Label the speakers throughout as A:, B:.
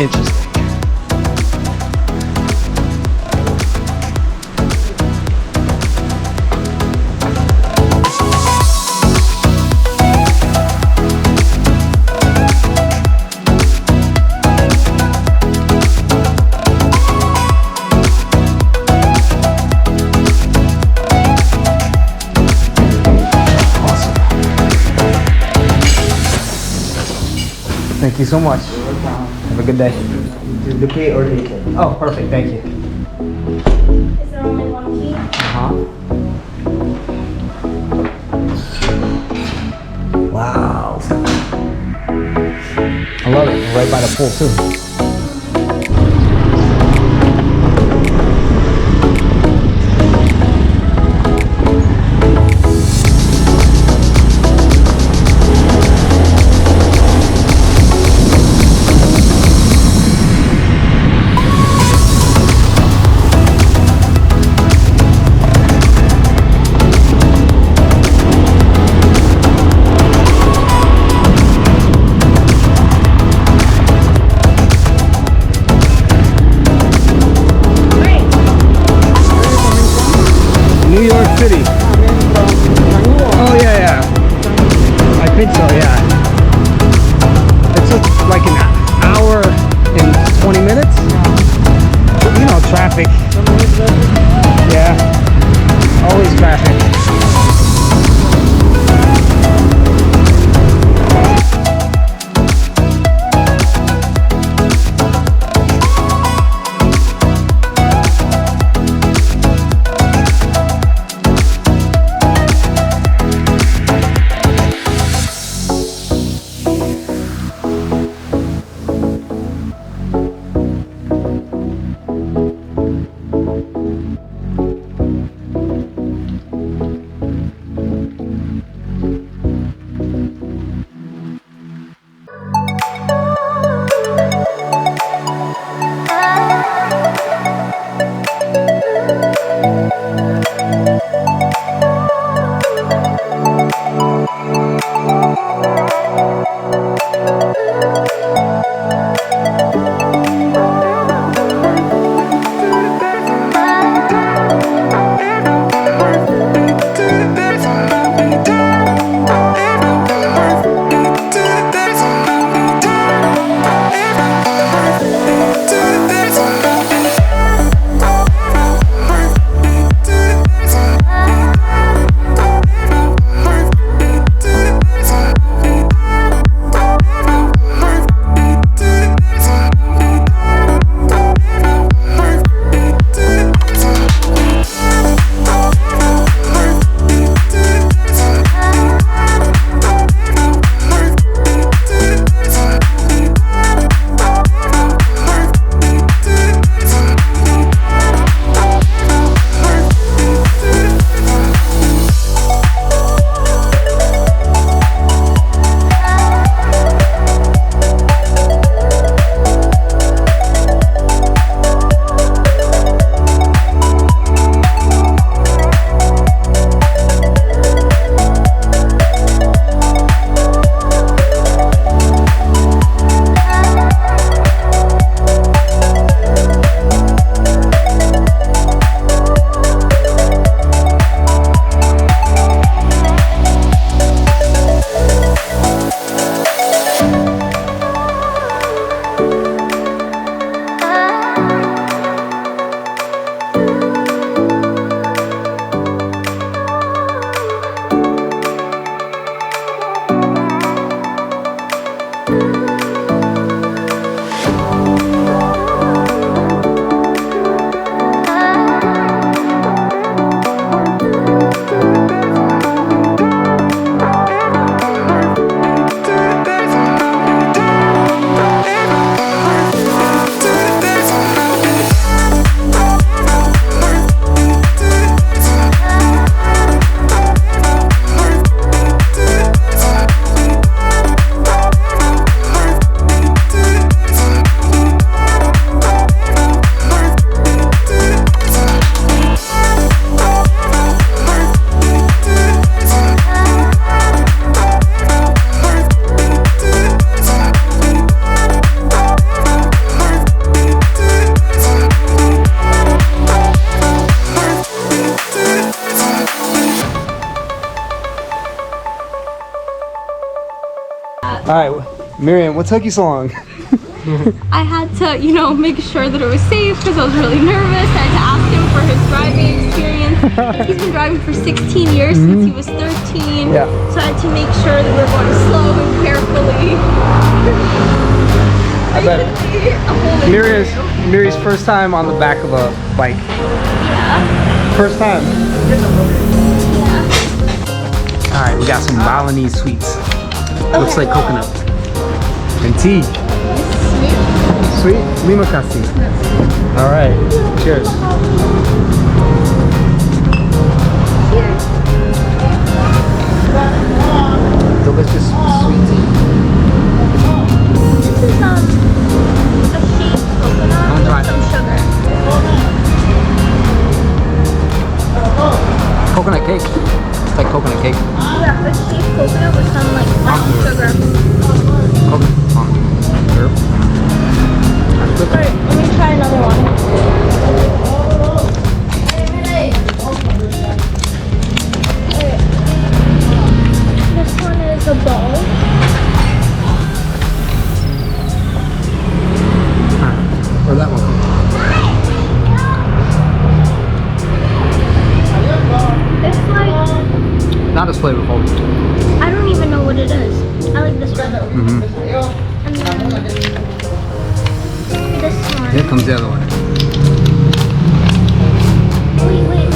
A: Interesting. Thank you so much. Have a good day.
B: The pay or later.
A: Oh, perfect. Thank you.
C: Is there only one key?
A: Uh-huh. Wow. I love it. Right by the pool too. Alright, Miriam, what took you so long?
C: I had to, you know, make sure that it was safe because I was really nervous. I had to ask him for his driving experience. He's been driving for 16 years since he was 13.
A: Yeah.
C: So I had to make sure that we were going slow and carefully.
A: I bet
C: Basically, a whole
A: Miri's first time on the back of a bike.
C: Yeah.
A: First time.
C: Yeah.
A: Alright, we got some Balinese sweets. Looks like coconut. And tea. Sweet? Lima kasih. Alright, cheers.
C: Cheers.
A: Delicious sweet tea.
C: This is a shaved coconut
A: I'll try
C: with some sugar.
A: Coconut cake. It's like coconut cake.
C: Yeah, a shaved coconut with some like sugar.
A: Coconut syrup.
C: Alright, let me try another one. This one is a ball.
A: Or that one.
C: It's like,
A: Not as flavorful.
C: I don't even know what it is. I like this one.
A: Mm-hmm.
C: And then this one.
A: Here comes the other one.
C: Wait.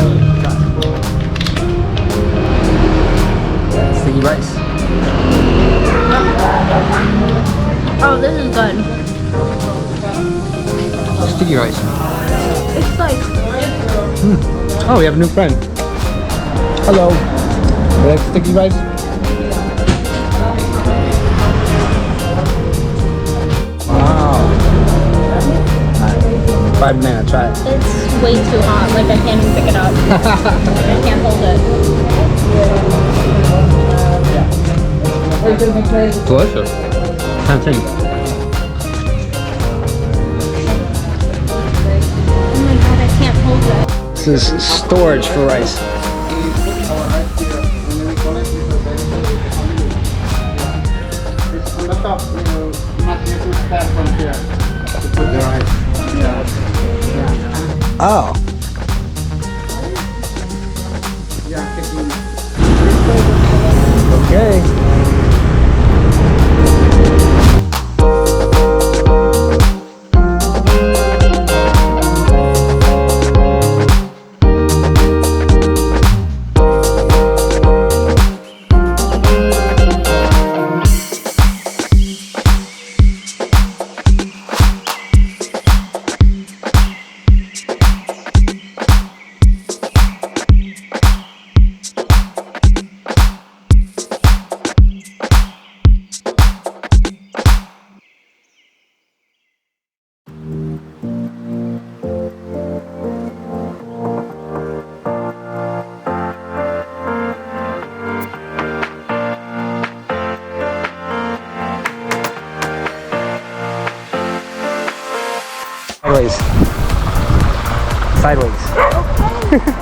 A: Sticky rice.
C: Oh, this is good.
A: Sticky rice.
C: It's like,
A: Oh, we have a new friend. Hello. You like sticky rice? Wow. 5 minutes, try it.
C: it's way too hot. Like I can't even pick it up. I can't hold it.
A: Delicious. Can't think.
C: Oh my god, I can't hold it.
A: This is storage for rice.
B: On the top, you must use this step from here to put the rice.
A: Oh.
B: Yeah, taking
A: Okay. Sideways.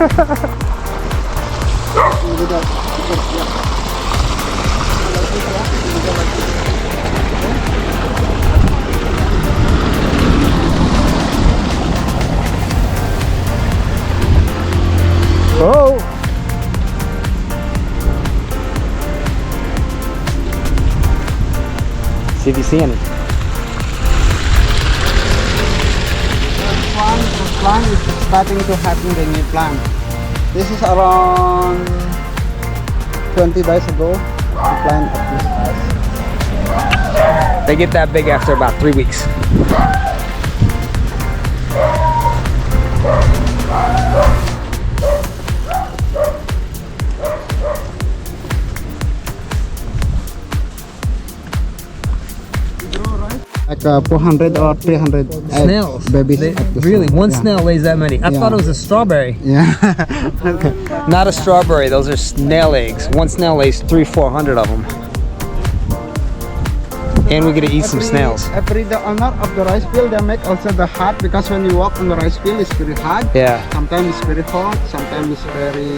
A: Oh. See if you see any.
B: The plant is starting to happen, the new plant. This is around 20 days ago. The plant of this size.
A: They get that big after about 3 weeks.
B: Like 400 or 300
A: Snails.
B: babies.
A: They,
B: at the
A: really?
B: same-
A: One
B: yeah.
A: snail lays that many? I thought it was a strawberry.
B: Yeah.
A: Not a strawberry, those are snail eggs. One snail lays 300-400 of them. And we get to eat some snails.
B: Every the owner of the rice field, they make also the hot, because when you walk on the rice field, it's very hot.
A: Yeah.
B: Sometimes it's very hot, sometimes it's very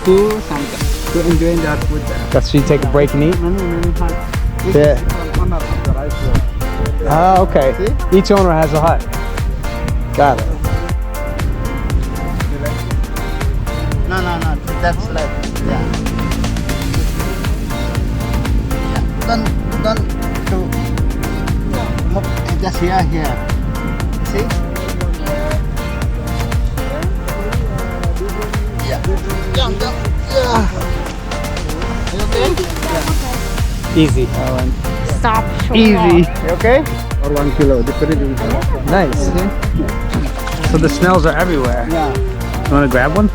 B: cool, sometimes to enjoy that food there.
A: That's so you take a break and eat?
B: Many hot.
A: Yeah.
B: Owner of the rice field.
A: Ah, okay.
B: See?
A: Each owner has a hut. Got it.
B: No, that's left. Yeah. Don't to move just here. See? Yeah. Jump. Yeah. You okay?
A: Easy.
C: Stop.
A: Easy. You okay?
B: Or 1 kilo, different.
A: Nice. So the snails are everywhere.
B: Yeah.
A: You want to grab one?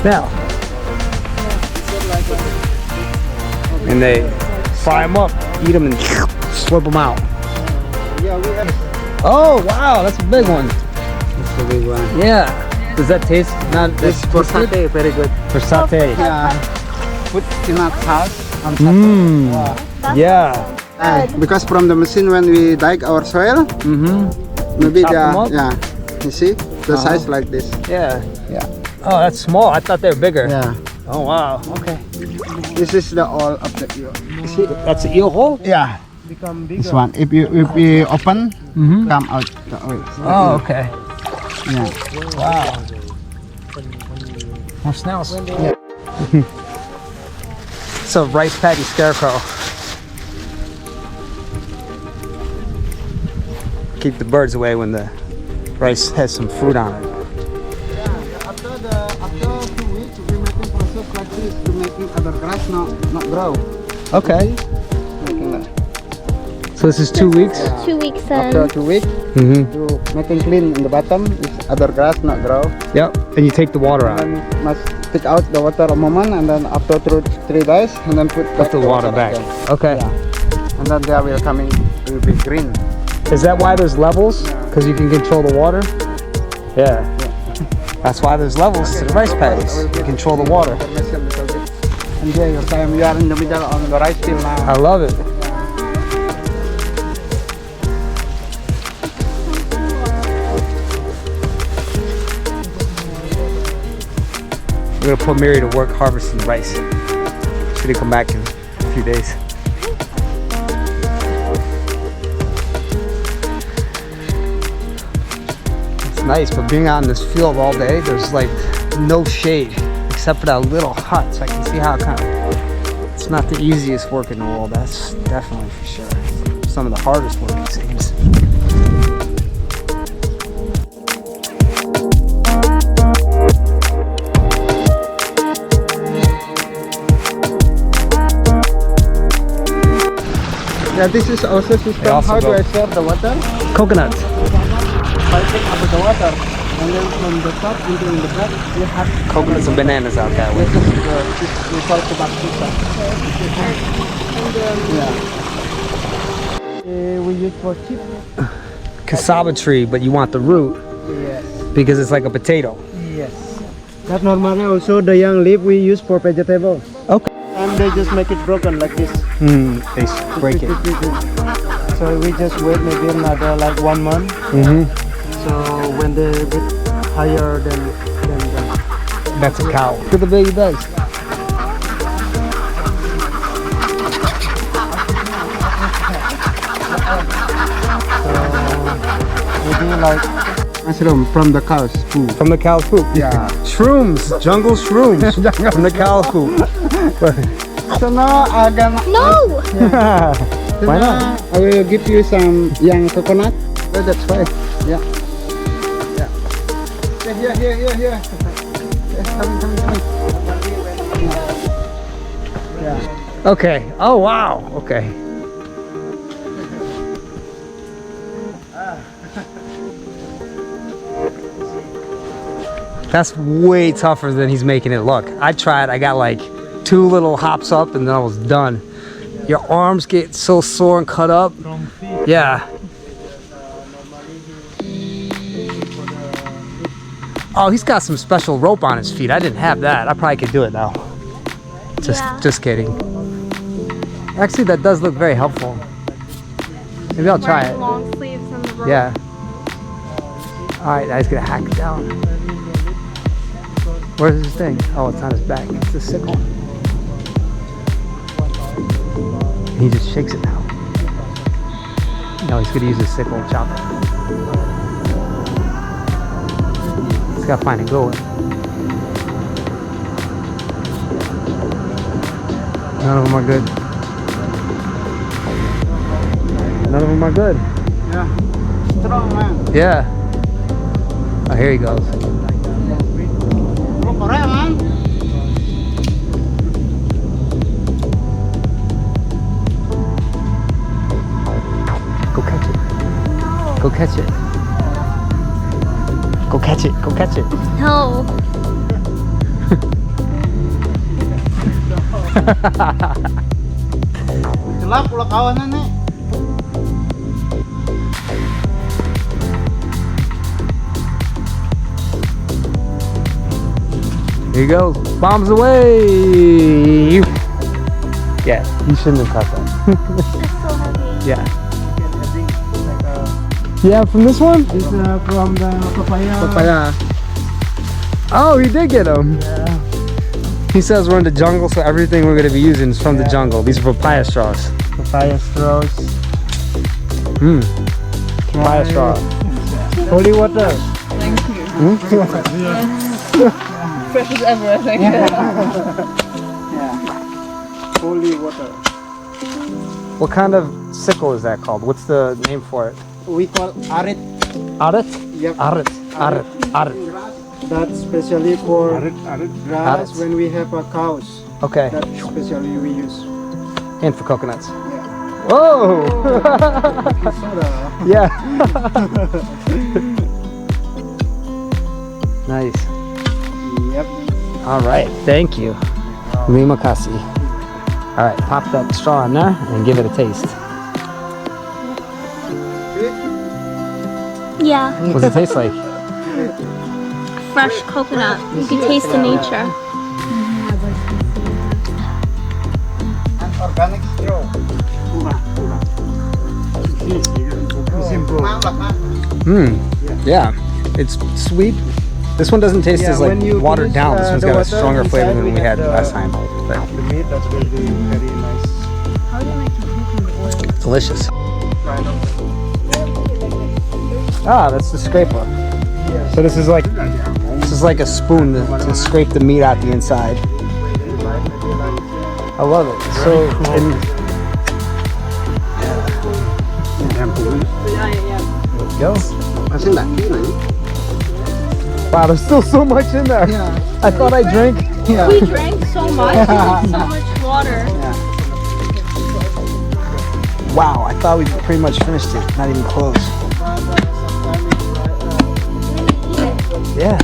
A: Snail. And they fry them up, eat them, and slurp them out.
B: Yeah, we have.
A: Oh wow, that's a big one.
B: That's the big one.
A: Yeah. Does that taste not?
B: This for satay, very good.
A: For satay.
B: Yeah. Put peanut sauce on satay.
A: Mmm. Yeah.
B: Because from the machine when we dig our soil,
A: Mm-hmm.
B: maybe
A: Chop them up?
B: yeah. You see the size like this.
A: Yeah.
B: Yeah.
A: Oh, that's small. I thought they were bigger.
B: Yeah.
A: Oh wow. Okay.
B: This is the all of the eel. You see?
A: That's the eel hole.
B: Yeah. This one. If you open,
A: Mm-hmm.
B: come out the oil.
A: Oh, okay.
B: Yeah.
A: Wow. More snails.
B: Yeah.
A: It's a rice paddy scarecrow. Keep the birds away when the rice has some fruit on it.
B: After 2 weeks, we making process like this to making other grass not grow.
A: Okay.
B: Making that.
A: So this is 2 weeks.
C: 2 weeks
B: After
C: in.
B: 2 weeks,
A: Mm-hmm.
B: to making clean in the bottom, is other grass not grow.
A: Yep. And you take the water out.
B: And then must take out the water a moment, and then after 3 days, and then put back
A: Put the water back.
B: again.
A: Okay.
B: Yeah. And then they will coming will be green.
A: Is that why there's levels? Because you can control the water? Yeah. That's why there's levels to the rice paddies. You control the water.
B: Enjoy your time. You are in the middle on the rice field now.
A: I love it. We're gonna put Mary to work harvesting rice. She's gonna come back in a few days. It's nice, but being out in this field all day, there's like no shade except for that little hut. So I can see how it's not the easiest work in the world. That's definitely for sure. Some of the hardest work, it seems.
B: Yeah, this is also system.
A: also
B: How do
A: go-
B: I serve the water?
A: Coconut.
B: Piping up the water, and then from the top into the back, you have
A: Coconuts and bananas out that way.
B: this is we call it system. Yeah. We use for chip.
A: Cassava tree, but you want the root
B: Yes.
A: because it's like a potato.
B: Yes. That normally also the young leaf we use for vegetable.
A: Okay.
B: And they just make it broken like this.
A: They break it.
B: So we just wait maybe another like 1 month. So when they get higher than
A: That's a cow. Look at the baby bugs.
B: we do like mushroom from the cow's food.
A: From the cow's poop.
B: Yeah.
A: Shrooms. Jungle shrooms. From the cow's poop.
B: So now I'm gonna
C: No!
A: Why not?
B: I will give you some young coconut. Oh, that's fine. Yeah. Yeah. Here. Yes, coming. Yeah.
A: Okay. Oh, wow. Okay. That's way tougher than he's making it look. I tried. I got like 2 little hops up and then I was done. Your arms get so sore and cut up. Yeah. Oh, he's got some special rope on his feet. I didn't have that. I probably could do it now. Just kidding. Actually, that does look very helpful. Maybe I'll try
C: Wearing
A: it.
C: long sleeves and the rope.
A: Yeah. All right, now he's gonna hack it down. Where's his thing? Oh, it's on his back. It's the sickle. He just shakes it now. Now he's gonna use his sickle and chop it. He's gotta find it going. None of them are good. None of them are good.
B: Yeah. Strong man.
A: Yeah. Oh, here he goes.
B: Oh, correct man.
A: Go catch it. Go catch it. Go catch it. Go catch it.
C: No.
B: Gelap pula kawanan nih.
A: Here he goes. Bombs away. Yeah, you shouldn't have caught that.
C: It's so heavy.
A: Yeah. Yeah, from this one?
B: This from the papaya.
A: Papaya. Oh, he did get him.
B: Yeah.
A: He says we're in the jungle, so everything we're going to be using is from the jungle. These are papaya straws.
B: Papaya straws.
A: Hmm. Papaya straw.
B: Holy water.
D: Thank you. Fresh as ever, I think.
B: Yeah. Holy water.
A: What kind of sickle is that called? What's the name for it?
B: We call arit.
A: Arit?
B: Yep.
A: Arit. Arit. Arit.
B: That's especially for grass
A: Arit.
B: when we have cows.
A: Okay.
B: That especially we use.
A: And for coconuts.
B: Yeah.
A: Whoa!
B: Soda.
A: Yeah. Nice.
B: Yep.
A: All right. Thank you. Terima kasih. All right. Pop that straw in there and give it a taste.
C: Yeah,
A: What's it taste like?
C: fresh coconut. You can taste the nature.
B: And organic straw.
A: Hmm. Yeah. It's sweet. This one doesn't taste
B: Yeah,
A: as like
B: when you
A: watered
B: finish,
A: down. This one's
B: the
A: got a
B: water
A: stronger flavor
B: inside,
A: than we had
B: have
A: last time. But
B: The meat that's going to be very nice.
D: How do you make coconut oil?
A: delicious. Ah, that's the scraper. So this is like a spoon to scrape the meat out the inside. I love it. So go. Wow, there's still so much in there.
B: Yeah.
A: I thought I drank.
B: Yeah.
C: We drank so much. So much water.
A: Wow, I thought we pretty much finished it. Not even close. Yeah.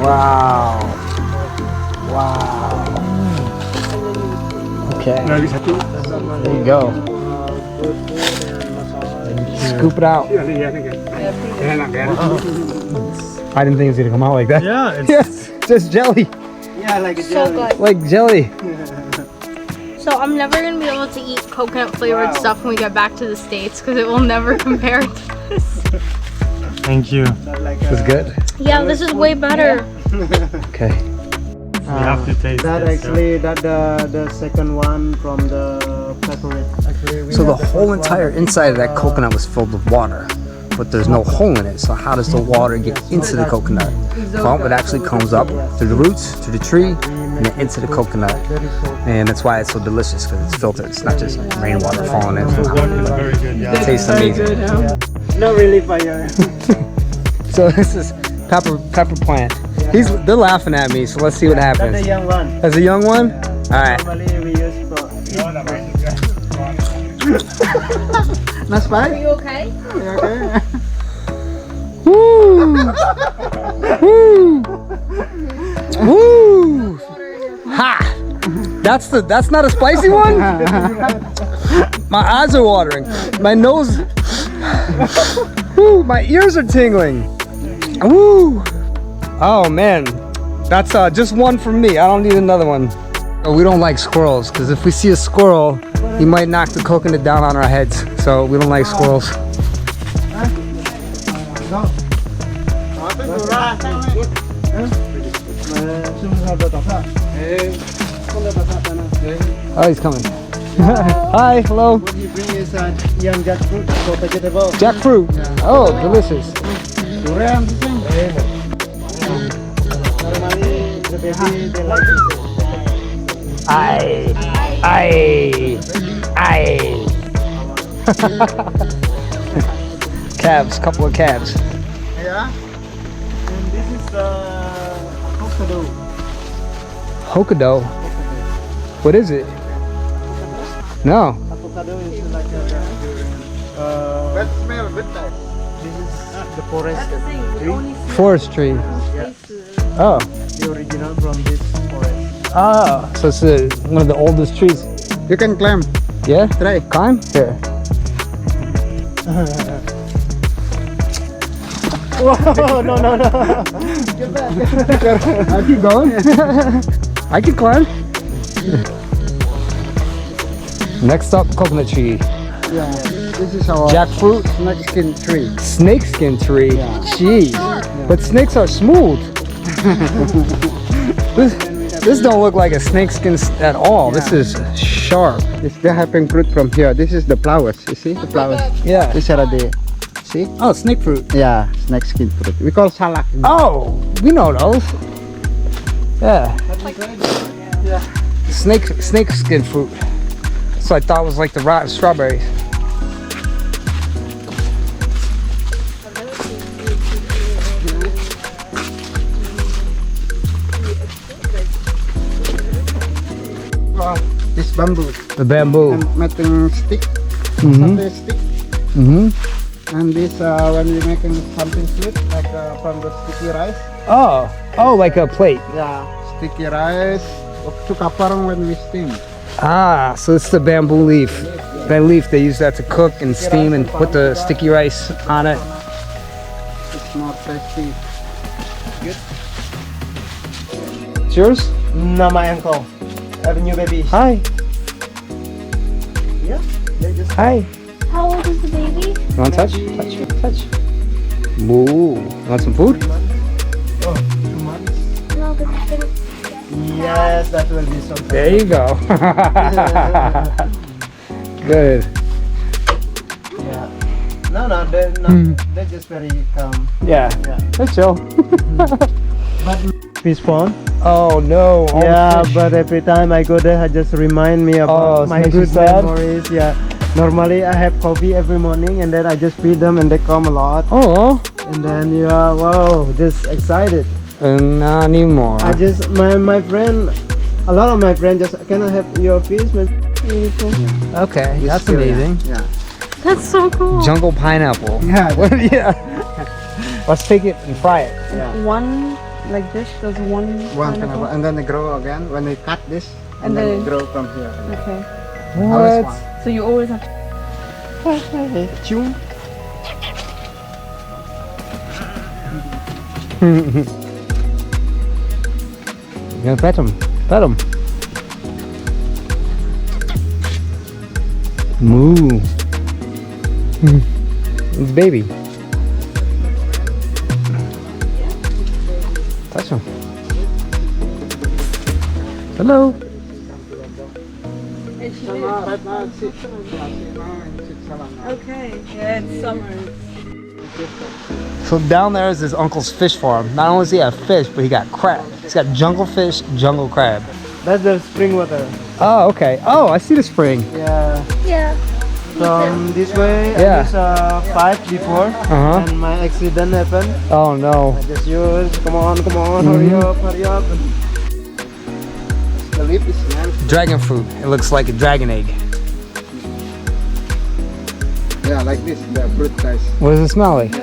A: Wow. Wow. Okay. There you go. Scoop it out. I didn't think it was gonna come out like that.
B: Yeah, it's
A: Yes, just jelly.
B: yeah, like a
C: So
B: jelly.
C: good.
A: Like jelly.
C: So I'm never gonna be able to eat coconut flavored stuff when we get back to the States because it will never compare to this.
E: Thank you.
B: Not like
A: It was good.
C: Yeah, this is way better.
A: Okay.
E: You have to taste
B: that
E: this,
B: actually the second one from the favorite. Actually, we
A: So the
B: have
A: whole
B: first
A: entire
B: one.
A: inside of that coconut was filled with water, but there's no hole in it. So how does the water get into the coconut? Well, it actually comes up through the roots, to the tree, and then into the coconut. And that's why it's so delicious, because it's filtered. It's not just rainwater falling in.
E: It's very good, yeah.
A: It tastes amazing.
B: Not really fire.
A: So this is pepper plant. They're laughing at me, so let's see what
B: That's the
A: happens.
B: young one.
A: As a young one? Alright.
B: Normally we use for. Not spicy?
C: You okay?
B: Okay.
A: Woo! Woo! Woo! Ha! That's not a spicy one? My eyes are watering. My nose. Woo! My ears are tingling. Woo! Oh man. That's just one for me. I don't need another one. Oh, we don't like squirrels, because if we see a squirrel, he might knock the coconut down on our heads. So we don't like squirrels. Oh, he's coming. Hi, hello.
B: What he bring is young jackfruit, so vegetable.
A: Jackfruit. Oh, delicious.
B: Durian, this thing. Normally, the baby, they like it.
A: Aye. Calves, couple of calves.
B: Yeah. And this is avocado.
A: Hokkaido. What is it? No.
B: Avocado is like a bad smell, good type. This is the forest tree.
A: Forest tree. Oh.
B: The original from this forest.
A: Oh. So it's one of the oldest trees.
B: You can climb.
A: Yeah?
B: Try.
A: Climb? Here.
B: Whoa, no. Get back.
A: I keep going. I can climb. Next up, coconut tree.
B: Yeah. This is our
A: Jackfruit.
B: snakeskin tree.
A: Snakeskin tree.
B: Yeah.
A: Jeez. But snakes are smooth. This don't look like a snakeskin at all. This is sharp.
B: This they having fruit from here. This is the flowers. You see the flowers?
A: Yeah.
B: These are the see?
A: Oh, snake fruit.
B: Yeah, snakeskin fruit. We call salak.
A: Oh, we know those. Yeah. Snake skin fruit. So I thought it was like the rotten strawberries.
B: This bamboo.
A: The bamboo.
B: And making stick.
A: Mhm.
B: Satay stick.
A: Mhm.
B: And this when we making something sweet like from the sticky rice.
A: Oh, like a plate.
B: Yeah. Sticky rice to cover when we steam.
A: Ah, so it's the bamboo leaf. That leaf, they use that to cook and steam and put the sticky rice on it.
B: It's more tasty.
A: It's yours?
B: No, my uncle. Have a new baby.
A: Hi.
B: Yeah. They just
A: Hi.
C: How old is the baby?
A: You want to touch? Touch. Ooh. Want some food?
B: 2 months.
C: No, but it's been
B: Yes, that will be so.
A: There you go. Good.
B: Yeah. No, they're just very calm.
A: Yeah.
B: Yeah.
A: Let's chill.
B: But fish pond.
A: Oh no. all the
B: Yeah,
A: fish.
B: but every time I go there, I just remind me
A: Oh,
B: about
A: it
B: my
A: makes you
B: good
A: sad?
B: memories. Yeah. Normally I have coffee every morning, and then I just feed them, and they come a lot.
A: Oh.
B: And then wow, just excited.
A: Not anymore.
B: I just my friend, a lot of my friends just can I have your fish? Beautiful.
A: Okay, that's amazing.
B: Yeah.
C: That's so cool.
A: Jungle pineapple.
B: Yeah.
A: Yeah. Let's take it and fry it.
B: Yeah.
D: One like this, there's one.
B: One
D: pineapple.
B: and then they grow again when they cut this, and
D: And
B: then
D: then-
B: they grow from here.
D: Okay.
B: Always
A: What?
B: one.
D: So you always have.
B: Chung.
A: You gotta pet him. Pet him. Moo. It's baby. Touch him. Hello.
D: Okay. Yeah, it's summer.
A: So down there is his uncle's fish farm. Not only does he have fish, but he got crab. He's got jungle fish, jungle crab.
B: That's the spring water.
A: Oh, okay. Oh, I see the spring.
B: Yeah.
C: Yeah.
B: From this way,
A: Yeah.
B: I used 5 before,
A: Uh-huh.
B: and my accident happened.
A: Oh no.
B: I just use, come on, hurry up. The leaf is nice.
A: Dragon fruit. It looks like a dragon egg.
B: Yeah, like this, the fruit guys.
A: What does it smell like?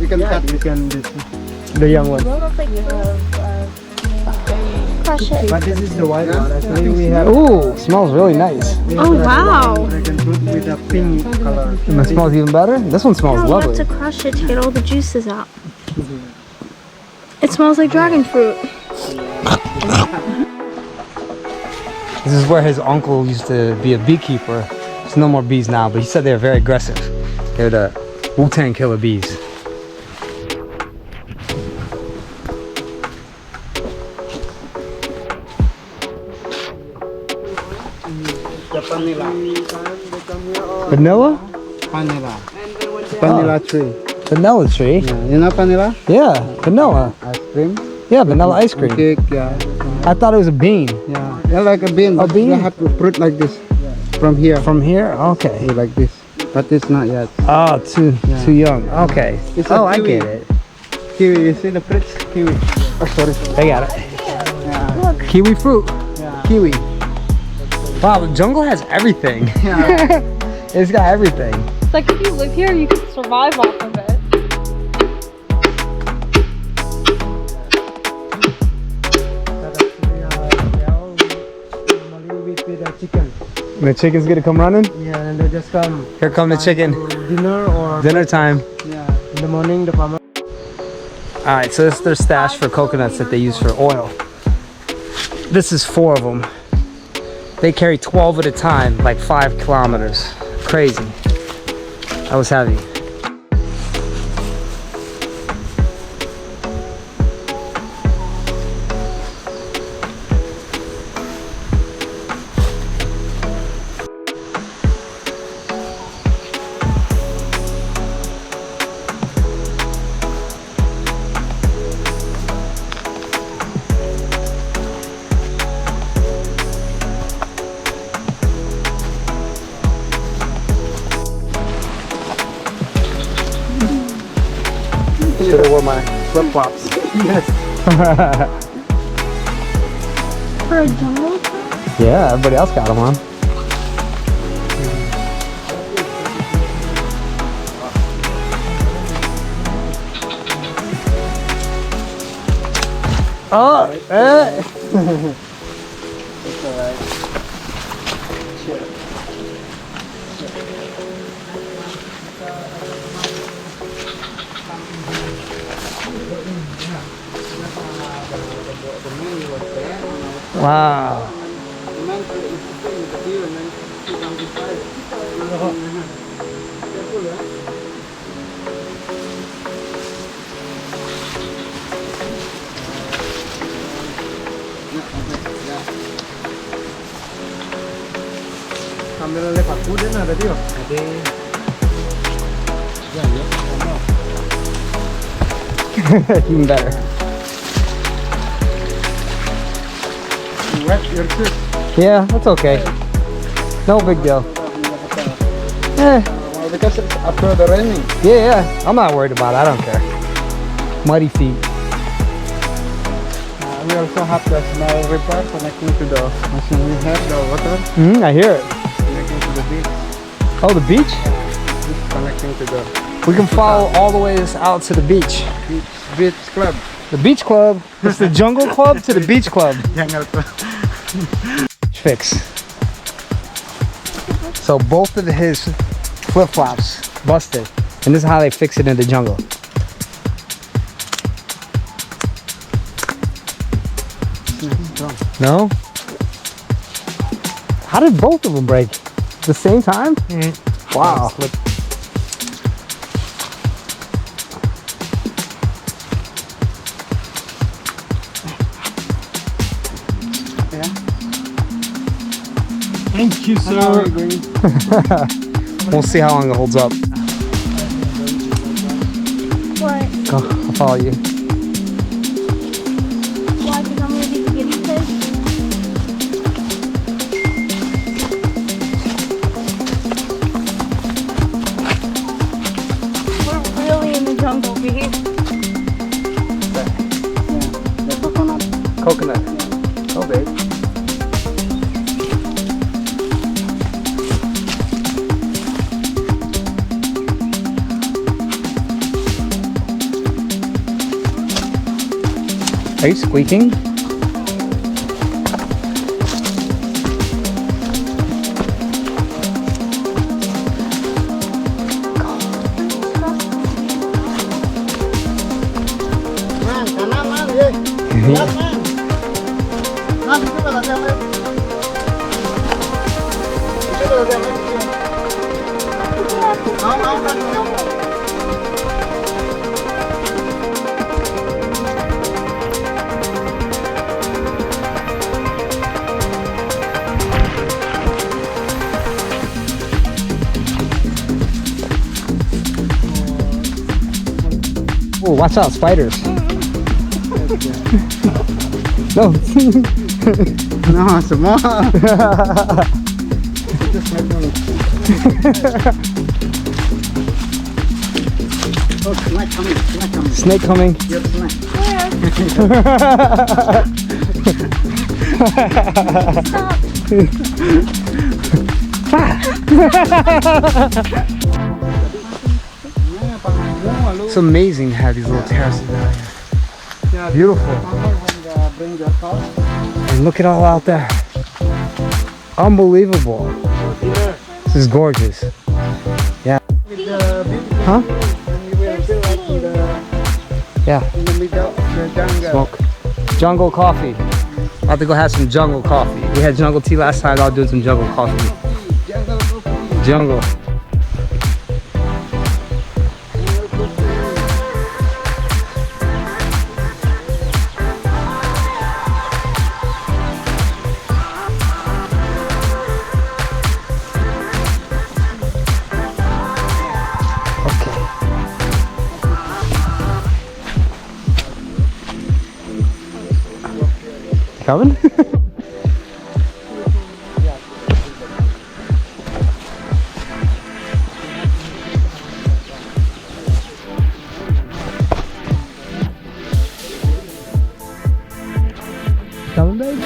B: You can cut, you can this, the young one.
C: Crush it.
B: But this is the white one. Actually, we have.
A: Ooh, smells really nice.
B: we have
C: Oh,
B: that
C: wow.
B: one Dragon fruit with a pink color.
A: And it smells even better? This one smells
C: You're allowed
A: lovely.
C: to crush it to get all the juices out. It smells like dragon fruit.
A: This is where his uncle used to be a beekeeper. There's no more bees now, but he said they're very aggressive. They're the Wu-Tang killer bees.
B: vanilla.
A: Vanilla?
B: Vanilla. Vanilla tree.
A: Vanilla tree?
B: Yeah. You know vanilla?
A: Yeah, vanilla.
B: Ice cream.
A: Yeah, vanilla ice cream.
B: Cake, yeah.
A: I thought it was a bean.
B: Yeah. Yeah, like a bean.
A: A bean?
B: You have to fruit like this. From here.
A: From here? Okay.
B: Yeah, like this. But it's not yet.
A: Oh, too young. Okay.
B: It's a
A: I
B: kiwi.
A: get it.
B: Kiwi, you see the fruits? Kiwi. Oh, sorry.
A: I got it.
B: Yeah.
A: Kiwi fruit.
B: Yeah.
A: Kiwi. Wow, the jungle has everything.
B: Yeah.
A: It's got everything.
C: It's like if you live here, you can survive off of it.
A: The chicken's gonna come running?
B: Yeah, and they just come.
A: Here come the chicken.
B: Dinner or
A: Dinner time.
B: yeah. In the morning, the farmer.
A: Alright, so this is their stash for coconuts that they use for oil. This is 4 of them. They carry 12 at a time, like 5 kilometers. Crazy. That was heavy. Should have worn my flip-flops.
B: Yes.
C: For a jungle?
A: Yeah, everybody else got them on. Oh,
B: It's alright.
A: wow.
B: Sambil lepas kuda nah tadi oh. Ada. Ya, ya.
A: Even better.
B: Wet your shoes.
A: Yeah, that's okay. No big deal.
B: Well, because it's after the raining.
A: Yeah, I'm not worried about it. I don't care. Muddy feet.
B: We also have the small river connecting to the machine. We have the water
A: I hear it.
B: connecting to the beach.
A: Oh, the beach?
B: It's connecting to the
A: We can follow all the way out to the beach.
B: beach club.
A: The beach club. It's the jungle club to the beach club. Fix. So both of his flip-flops busted. And this is how they fix it in the jungle. No? How did both of them break? The same time? Wow.
E: Thank you,
B: How are
E: sir.
B: we going?
A: We'll see how long it holds up.
C: What?
A: Go, I'll follow you.
C: Why? Because I'm gonna be the guinea pig. We're really in the jungle, B.
B: The coconut.
A: Coconut. Oh, babe. Are you squeaking?
B: Man, kanan man, ye. Lihat man. Man, itu pada jalan. Itu pada jalan. Mau kan?
A: careful, watch out, spiders. No.
B: No, semua. Oh, snake coming, snake coming.
A: Snake coming.
B: Yes, snake.
A: It's amazing to have these little terraces out here. Beautiful.
B: Bring the car.
A: And look at all out there. Unbelievable. This is gorgeous. Yeah. Huh? Yeah.
B: In the middle of the jungle.
A: Smoke. Jungle coffee. I'll have to go have some jungle coffee. We had jungle tea last time. I'll do some jungle coffee. Jungle. Coming? Coming, babe?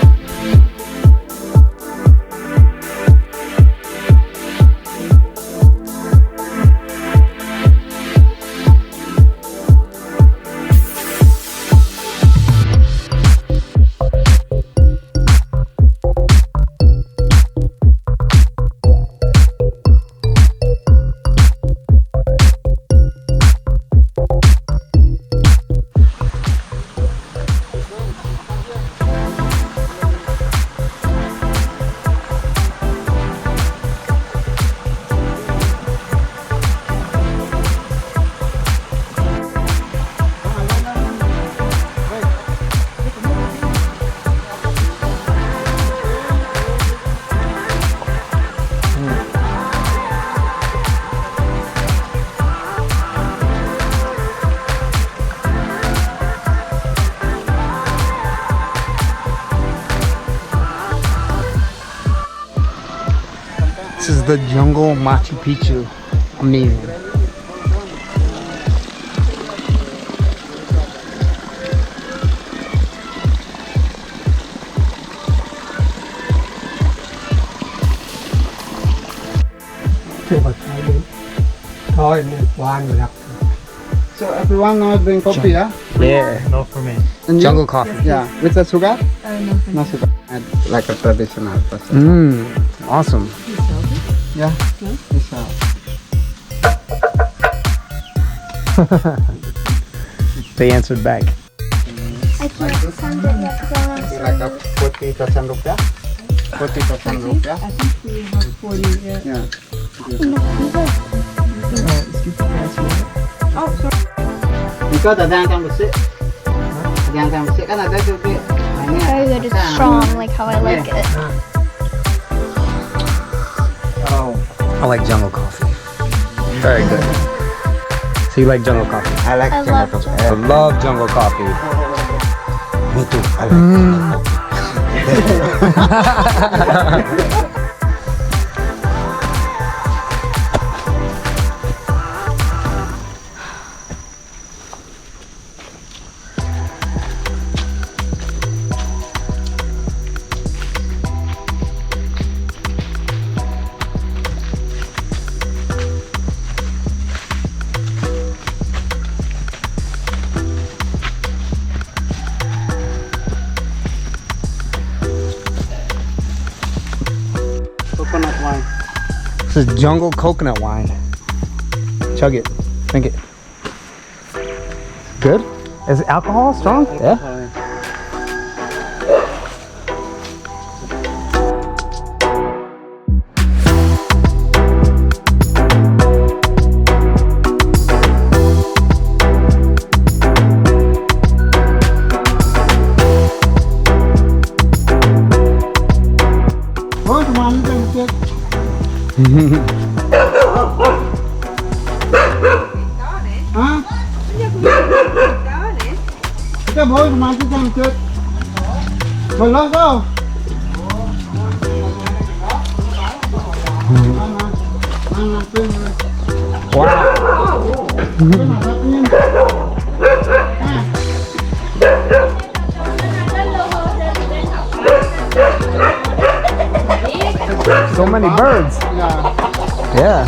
A: This is the jungle Machu Picchu. Amazing.
B: So everyone now drink coffee, yeah?
A: Yeah.
E: No for me.
B: And you?
A: Jungle coffee.
B: Yeah, with the sugar?
D: No,
B: No sugar. And like a traditional person.
A: Awesome.
B: Yeah. It's
A: They answered back.
C: I can't send it yet because I want to
B: like a 40,000 rupiah. 40,000 rupiah.
D: I think we have 40, yeah.
B: Yeah.
D: Oh, sorry.
B: Because ada yang besi. Ada yang besi kan ada juga.
C: Very good, it's strong, like how I like it.
B: Oh,
A: I like jungle coffee. Very good. So you like jungle coffee?
B: I like
C: I love jungle.
A: I love jungle coffee.
B: Me too. I like jungle coffee. Coconut wine.
A: This is jungle coconut wine. Chug it. Drink it. Good? Is alcohol strong? Yeah.
B: Oh, cuma ini kan cek. Hah? bố mà cái chân chết. Mình lo sao?
A: So many birds. Yeah.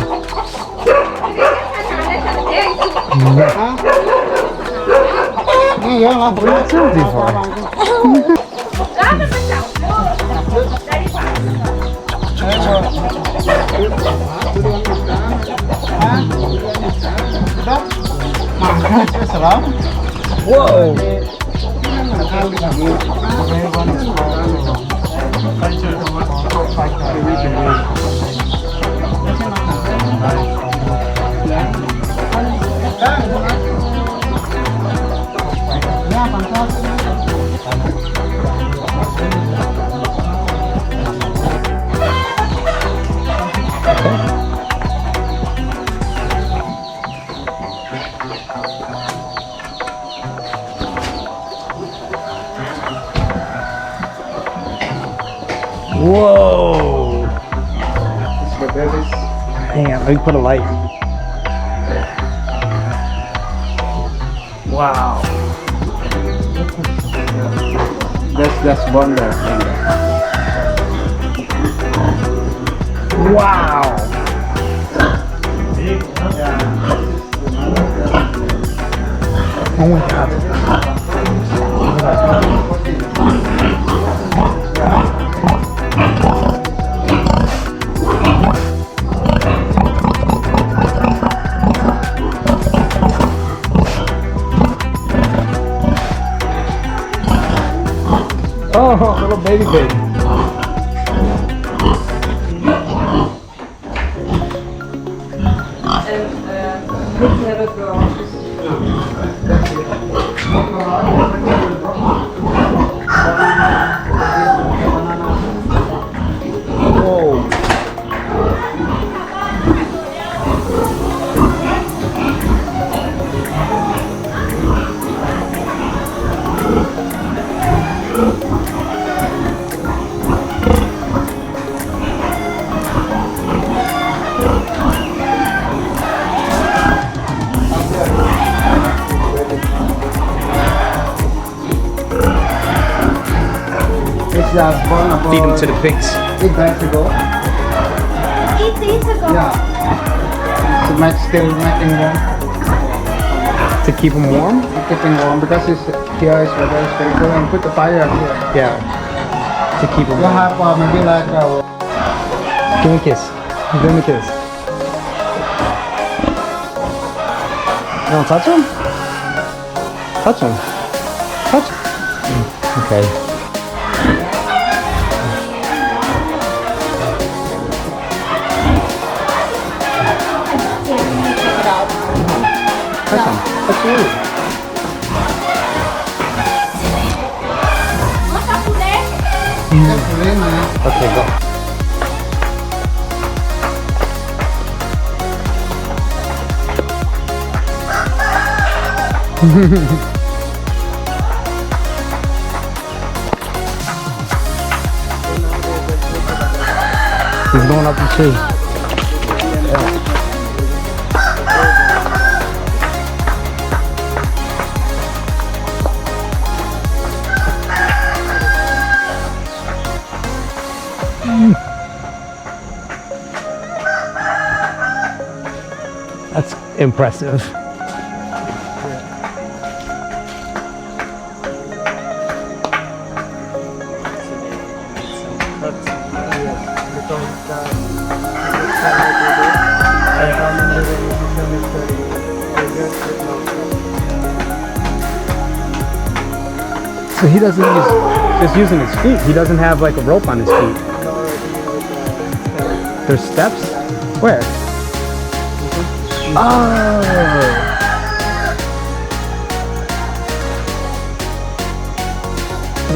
A: Whoa. Whoa! Hang on, let me put a light. Wow.
B: That's wonder.
A: Wow. Oh my God. Oh, little baby pig. Whoa. Feed them to the pigs.
B: 8 days ago.
C: 8 days ago.
B: Yeah. So Max still making them.
A: To keep them warm?
B: Keeping warm because here is weather is very cold and put the fire here.
A: Yeah. To keep them
B: You
A: warm.
B: have maybe like
A: Give me a kiss. Give me a kiss. You don't touch them? Touch them. Touch them. Okay. Touch them. Touch you. Okay, go. He's going up the tree. That's impressive. So he doesn't just using his feet. He doesn't have like a rope on his feet. There's steps? Where? Oh!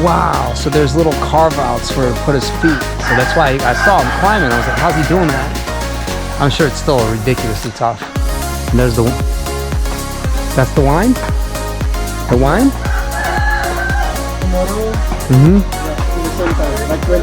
A: Wow, so there's little carve-outs where he put his feet. So that's why I saw him climbing. I was like, how's he doing that? I'm sure it's still ridiculously tough. And there's that's the wine? The wine?
B: Warung.
A: Mm-hmm.
B: Yeah, in the same time. Like when.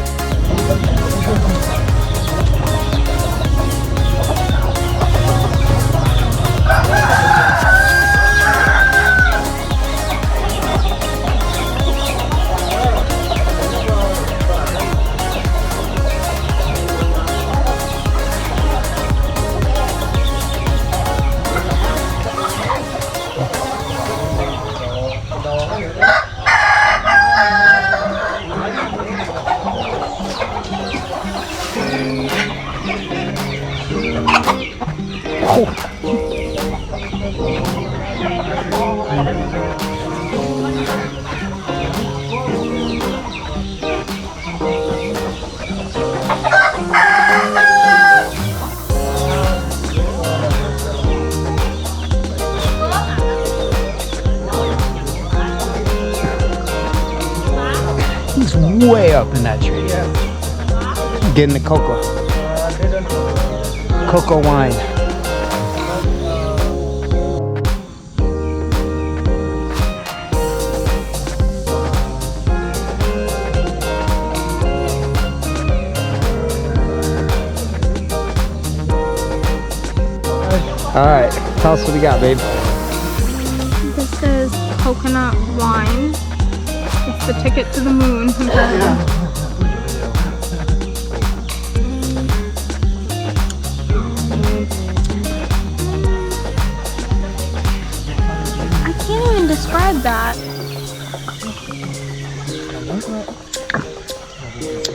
A: He's way up in that tree. Getting the cocoa. Cocoa wine. Alright, tell us what we got, babe.
C: This is coconut wine. It's the ticket to the moon. I can't even describe that.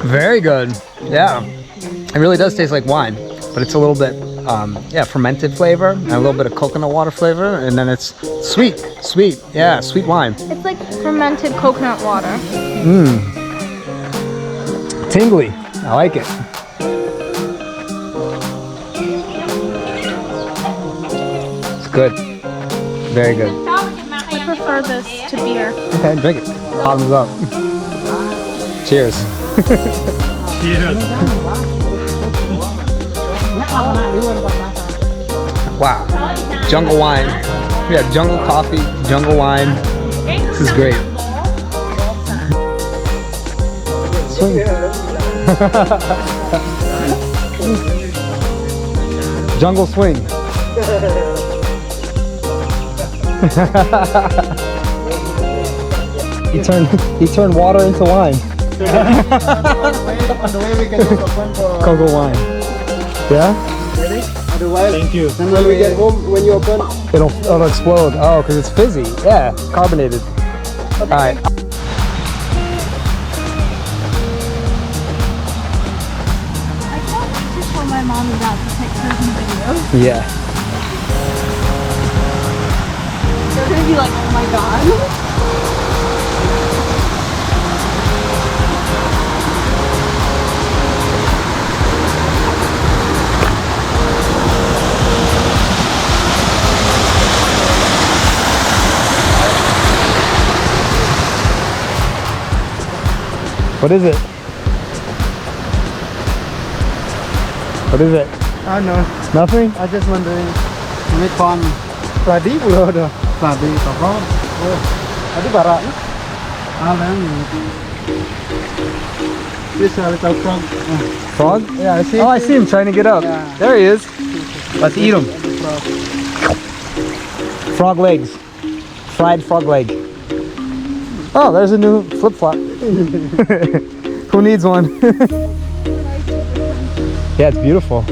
A: Very good. Yeah. It really does taste like wine, but it's a little bit yeah, fermented flavor and a little bit of coconut water flavor, and then it's sweet, yeah, sweet wine.
C: It's like fermented coconut water.
A: Mmm. Tingly. I like it. It's good. Very good.
C: I prefer this to beer.
A: Okay, drink it. Bottoms up. Cheers.
E: Cheers.
A: Wow. Jungle wine. We have jungle coffee, jungle wine. This is great. Swing. Jungle swing. He turned water into wine.
B: On the way we can just open for.
A: Cocoa wine. Yeah?
B: Ready? Otherwise,
E: Thank you.
B: then when we get home, when you open,
A: It'll explode. Oh, because it's fizzy. Yeah, carbonated. All right.
C: I can't wait to show my mom and dad the pictures and videos.
A: Yeah.
C: They're gonna be like, oh my god.
A: What is it? What is it?
B: I know.
A: Nothing?
B: I just wondering. Ini con tadi pula dah. Tadi toko. Oh, tadi barak. Alang. This a little frog.
A: Frog?
B: Yeah, I see.
A: Oh, I see him trying to get up.
B: Yeah.
A: There he is. Let's eat him. Frog legs. Fried frog leg. Oh, there's a new flip-flop. Who needs one? Yeah, it's beautiful.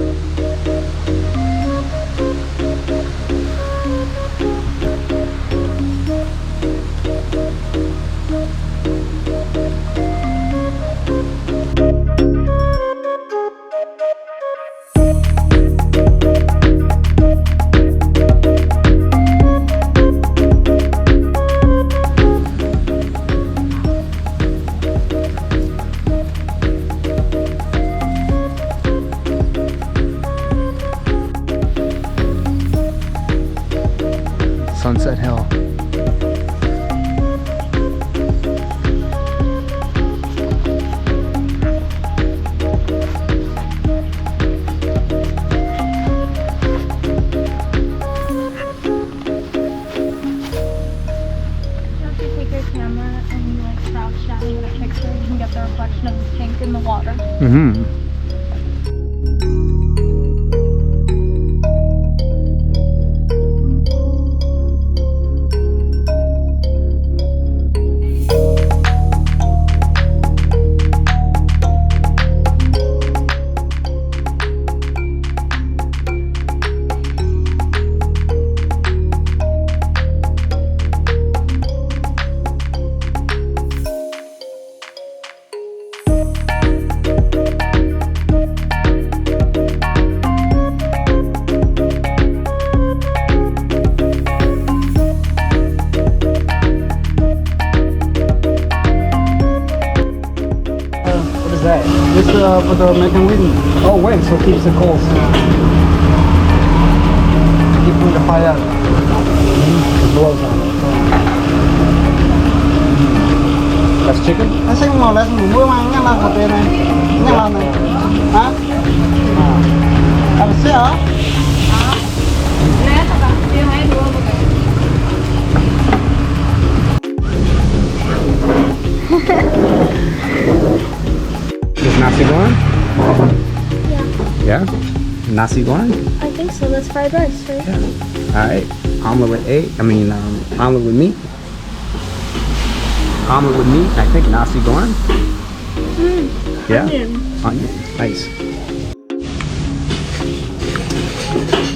C: down in the picture, you can get the reflection of the tank in the water.
A: Mm-hmm. What is that?
B: This for the making wind.
A: Oh, wind, so it keeps the coals.
B: Keeping the fire. It blows on it.
A: That's chicken?
B: Nó sinh màu lên mưa mang nhang lan một bên này. Nhang lan này. Hả? À, sẽ hả?
A: Is nasi goreng?
C: Yeah.
A: Yeah? Nasi goreng?
C: I think so. That's fried rice, right?
A: Alright. Omelet with egg. Omelet with meat. Omelet with meat. I think nasi goreng. Yeah? Onion. Nice.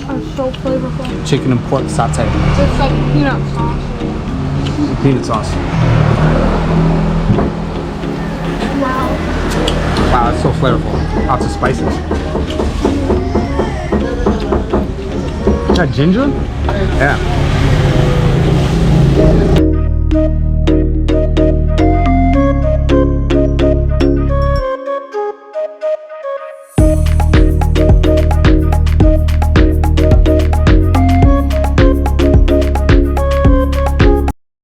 C: Oh, so flavorful.
A: Chicken and pork satay.
C: It's like peanut sauce.
A: Peanut sauce.
C: Wow.
A: Wow, it's so flavorful. Lots of spices. Is that ginger? Yeah.